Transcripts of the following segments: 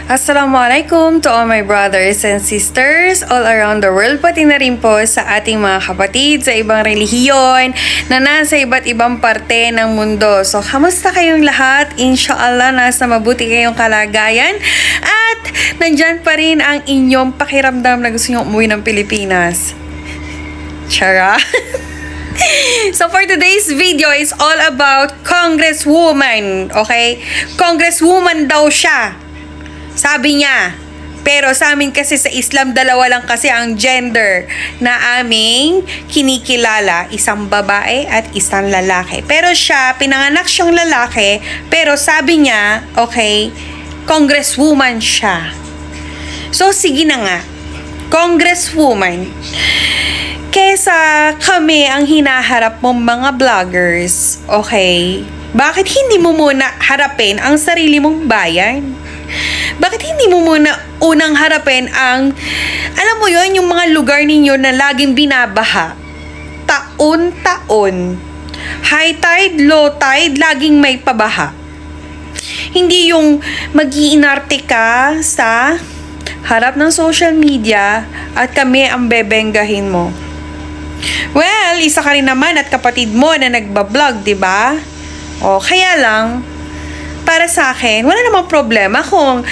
Assalamualaikum to all my brothers and sisters all around the world, pati na rin po sa ating mga kapatid sa ibang relihiyon na nasa iba't ibang parte ng mundo. So, kamusta kayong lahat? Inshallah, nasa mabuti kayong kalagayan at nandyan pa rin ang inyong pakiramdam na gusto nyo umuwi ng Pilipinas. Chara! So for today's video is all about Congresswoman, okay? Congresswoman daw siya, sabi niya. Pero sa amin kasi sa Islam, dalawa lang kasi ang gender na aming kinikilala, isang babae at isang lalaki. Pero siya, pinanganak siyang lalaki, pero sabi niya, okay, Congresswoman siya. So sige na nga, Congresswoman. Kesa kami ang hinaharap mong mga vloggers, okay? Bakit hindi mo muna harapin ang sarili mong bayan? Bakit hindi mo muna unang harapin ang, alam mo yon, yung mga lugar ninyo na laging binabaha? Taon-taon. High tide, low tide, laging may pabaha. Hindi yung mag-iinarte ka sa harap ng social media at kami ang bebenggahin mo. Well, isa ka rin naman at kapatid mo na nagbablog, di ba? O, kaya lang, para sa akin, wala namang problema kung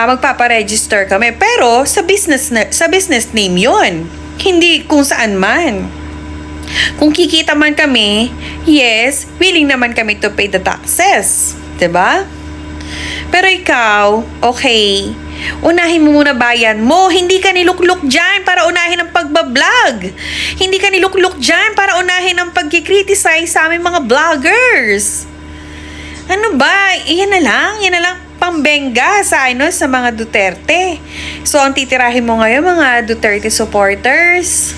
magpaparegister kami. Pero, sa business name yon, hindi kung saan man. Kung kikita man kami, yes, willing naman kami to pay the taxes. Di ba? Pero ikaw, okay, unahin mo muna bayan mo. Hindi ka nilukluk dyan para unahin ang pagbablog. Hindi ka nilukluk dyan para unahin ang pagkikriticize sa aming mga vloggers. Ano ba? Yan na lang pambengga sa sa mga Duterte. So, ang titirahin mo ngayon, mga Duterte supporters.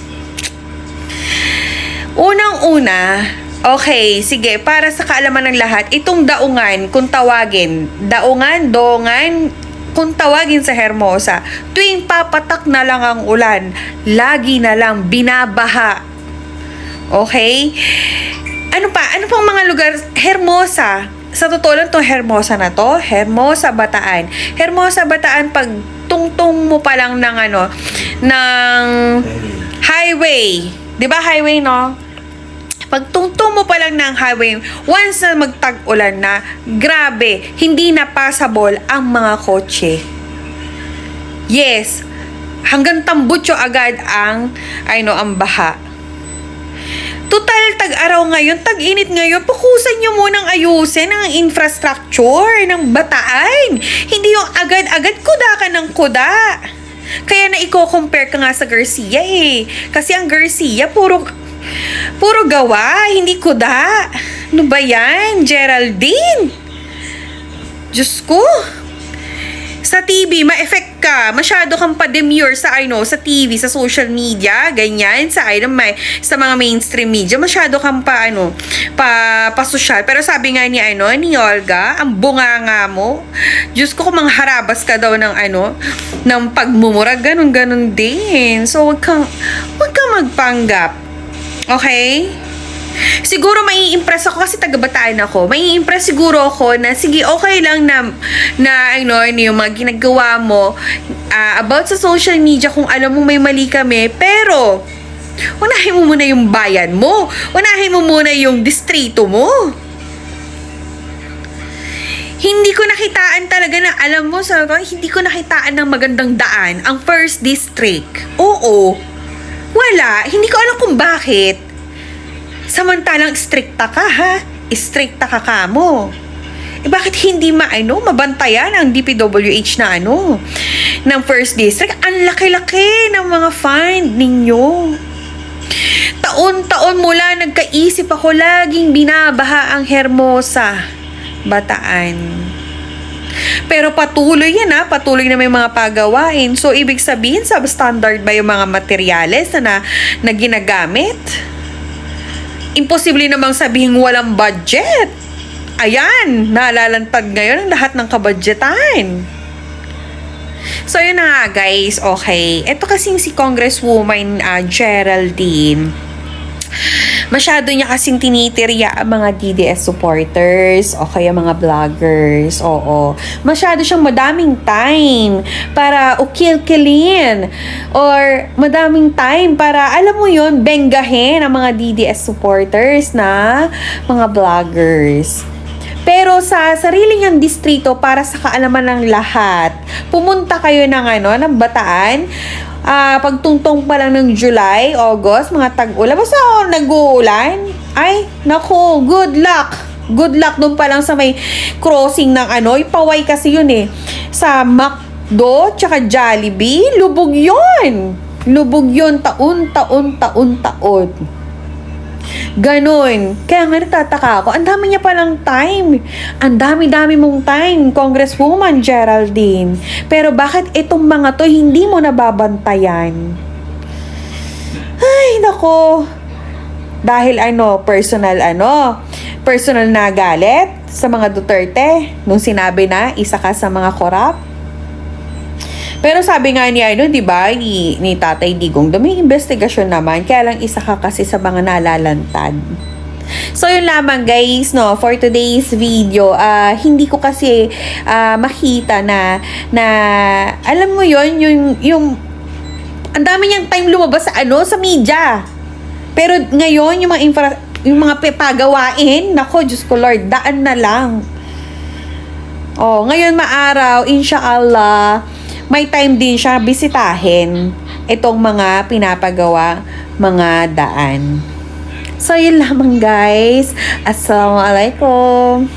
Unang-una, okay, sige, para sa kaalaman ng lahat, itong daungan, kung tawagin, dongan, kung tawagin sa Hermosa, tuwing papatak na lang ang ulan, lagi na lang binabaha. Okay? Ano pang mga lugar? Hermosa. Sa totoo lang itong Hermosa na to, Hermosa, Bataan. Hermosa, Bataan, pag tungtong mo pa lang ng ng highway. 'Di ba highway, no? Pag tungtong mo pa lang ng highway, once na magtag-ulan na, grabe, hindi na passable ang mga kotse. Yes, hanggang Tambutso agad ang baha. Total, tag-araw ngayon, tag-init ngayon, pukusan nyo munang ayusin ang infrastructure ng Bataan. Hindi yung agad-agad kuda ka ng kuda. Kaya na i-compare ka nga sa Garcia eh. Kasi ang Garcia, puro gawa, hindi kuda. Ano ba yan, Geraldine? Diyos ko. Sa TV, ma-effect ka. Masyado kang pa-demure sa sa TV, sa social media, ganyan, sa mga mainstream media. Masyado kang pa-social. Pero sabi nga ni Olga, ang bunganga mo. Diyos ko, kung mangharabas ka daw ng pagmumura, ganun din. So, wag kang magpanggap. Okay? Siguro mai-impress ako kasi taga-Bataan ako. Mai-impress siguro ako na sige, okay lang na yung mga ginagawa mo about sa social media kung alam mo may mali kami, pero unahin mo muna yung bayan mo. Unahin mo muna yung distrito mo. Hindi ko nakitaan talaga na, alam mo, hindi ko nakitaan ng magandang daan ang first district. Oo. Wala. Hindi ko alam kung bakit. Samantalang strikta ka, ha? Strikta ka mo. Bakit hindi mabantayan ang DPWH na ng first district? Ang laki-laki ng mga fine ninyo. Taon-taon mula nagkaisip ako, laging binabaha ang Hermosa, Bataan. Pero patuloy patuloy na may mga pagawain. So, ibig sabihin, substandard ba yung mga materyales na ginagamit? Imposible namang sabihin walang budget. Ayan, nalalantad ngayon ang lahat ng kabudgetan. So, yun na nga, guys. Okay. Ito kasing si Congresswoman Geraldine. Masyado niya kasing tinitirya ang mga DDS supporters o kaya mga vloggers. Oo. Masyado siyang madaming time para ukil-kilin or madaming time para, alam mo yon, benggahin ang mga DDS supporters na mga vloggers. Pero sa sarili niyang distrito, para sa kaalaman ng lahat, pumunta kayo ng Bataan. Pagtungtong pa lang ng July, August, mga tag-ulan. Basta nag-uulan. Ay, naku, good luck. Good luck doon pa lang sa may crossing ng Paway kasi yun eh. Sa McDo, tsaka Jollibee, lubog yun. Lubog yun, taon. Ganon. Kaya nga natataka ako, ang dami niya palang time. Ang dami-dami mong time, Congresswoman Geraldine. Pero bakit itong mga to hindi mo nababantayan? Ay, nako. Dahil personal na galit sa mga Duterte nung sinabi na isa ka sa mga korap. Pero sabi nga ni di ba, ni Tatay Digong, may investigasyon naman, kaya lang isa ka kasi sa mga nalalantad. So, yun lamang guys, for today's video. Hindi ko kasi makita na alam mo yon yung ang dami niyang time lumabas sa media. Pero ngayon, yung mga pagawain, nako, Diyos ko Lord, daan na lang. Ngayon maaraw, inshallah, may time din siya bisitahin itong mga pinapagawa, mga daan. So, yun lamang guys. Assalamualaikum.